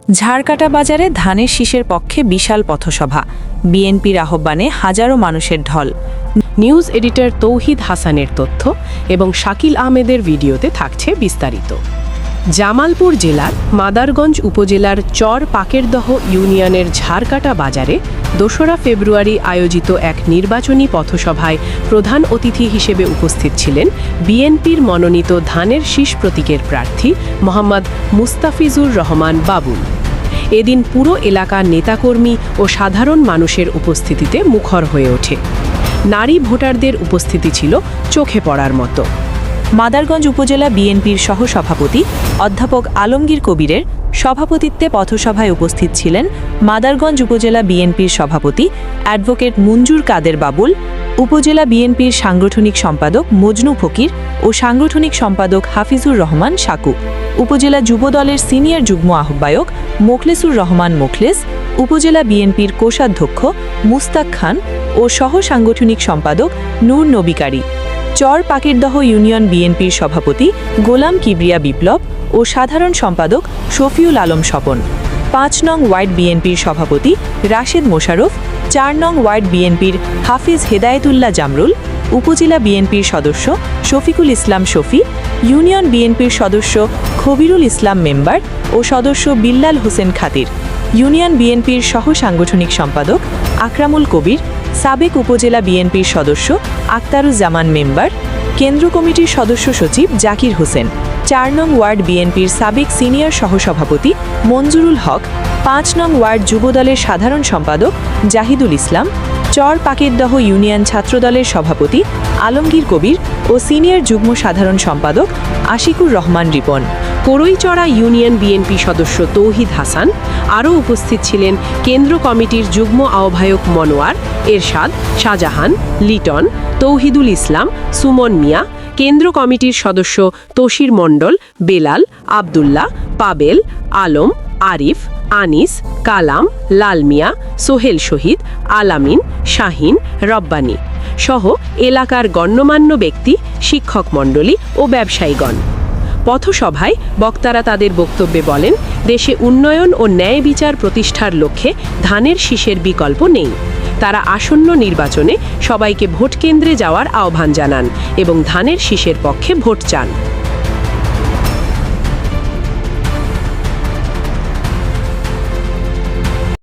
ঝাড়কাটা বাজারে ধানের শীষের পক্ষে বিশাল পথসভা, বিএনপির আহ্বানে হাজারো মানুষের ঢল। নিউজ এডিটর তৌহিদ হাসানের তথ্য এবং শাকিল আহমেদের ভিডিওতে থাকছে বিস্তারিত। জামালপুর জেলার মাদারগঞ্জ উপজেলার চর পাকেরদহ ইউনিয়নের ঝাড়কাটা বাজারে ২রা ফেব্রুয়ারি আয়োজিত এক নির্বাচনী পথসভায় প্রধান অতিথি হিসেবে উপস্থিত ছিলেন বিএনপির মনোনীত ধানের শীষ প্রতীকের প্রার্থী মোহাম্মদ মুস্তাফিজুর রহমান বাবুল। এদিন পুরো এলাকার নেতাকর্মী ও সাধারণ মানুষের উপস্থিতিতে মুখর হয়ে ওঠে। নারী ভোটারদের উপস্থিতি ছিল চোখে পড়ার মতো। মাদারগঞ্জ উপজেলা বিএনপির সহসভাপতি অধ্যাপক আলমগীর কবিরের সভাপতিত্বে পথসভায় উপস্থিত ছিলেন মাদারগঞ্জ উপজেলা বিএনপির সভাপতি অ্যাডভোকেট মঞ্জুর কাদের বাবুল, উপজেলা বিএনপির সাংগঠনিক সম্পাদক মজনু ফকির ও সাংগঠনিক সম্পাদক হাফিজুর রহমান সাকু, উপজেলা যুবদলের সিনিয়র যুগ্ম আহ্বায়ক মোখলেসুর রহমান মোখলেস, উপজেলা বিএনপির কোষাধ্যক্ষ মুস্তাক খান ও সহ সাংগঠনিক সম্পাদক নূর নবিকারী, চর পাকেরদহ ইউনিয়ন বিএনপির সভাপতি গোলাম কিবরিয়া বিপ্লব ও সাধারণ সম্পাদক শফিউল আলম স্বপন, ৫ নং ওয়ার্ড বিএনপির সভাপতি রাশেদ মোশাররফ, ৪ নং ওয়ার্ড বিএনপির হাফিজ হেদায়েতুল্লাহ জামরুল, উপজেলা বিএনপির সদস্য শফিকুল ইসলাম শফি, ইউনিয়ন বিএনপির সদস্য খবিরুল ইসলাম মেম্বার ও সদস্য বিল্লাল হোসেন খাতির, ইউনিয়ন বিএনপির সহ সাংগঠনিক সম্পাদক আকরামুল কবির, সাবেক উপজেলা বিএনপির সদস্য আক্তারুজ্জামান মেম্বার, কেন্দ্র কমিটির সদস্য সচিব জাকির হোসেন, ৪ নং ওয়ার্ড বিএনপির সাবেক সিনিয়র সহসভাপতি মঞ্জুরুল হক, ৫ নং ওয়ার্ড যুবদলের সাধারণ সম্পাদক জাহিদুল ইসলাম, চর পাকেরদহ ইউনিয়ন ছাত্রদলের সভাপতি আলমগীর কবির ও সিনিয়র যুগ্ম সাধারণ সম্পাদক আশিকুর রহমান রিপন, করইচড়া ইউনিয়ন বিএনপি সদস্য তৌহিদ হাসান। আরও উপস্থিত ছিলেন কেন্দ্র কমিটির যুগ্ম আহ্বায়ক মনোয়ার, এরশাদ, শাহজাহান, লিটন, তৌহিদুল ইসলাম, সুমন মিয়া, কেন্দ্র কমিটির সদস্য তশির মণ্ডল, বেলাল, আবদুল্লাহ, পাবেল, আলম, আরিফ, আনিস, কালাম, লাল মিয়া, সোহেল শহীদ, আলামিন, শাহিন, রব্বানী সহ এলাকার গণ্যমান্য ব্যক্তি, শিক্ষক মণ্ডলী ও ব্যবসায়ীগণ। পথসভায় বক্তারা তাদের বক্তব্যে বলেন, দেশে উন্নয়ন ও ন্যায় বিচার প্রতিষ্ঠার লক্ষ্যে ধানের শীষের বিকল্প নেই। তারা আসন্ন নির্বাচনে সবাইকে ভোট কেন্দ্রে যাওয়ার আহ্বান জানান এবং ধানের শীষের পক্ষে ভোট চান।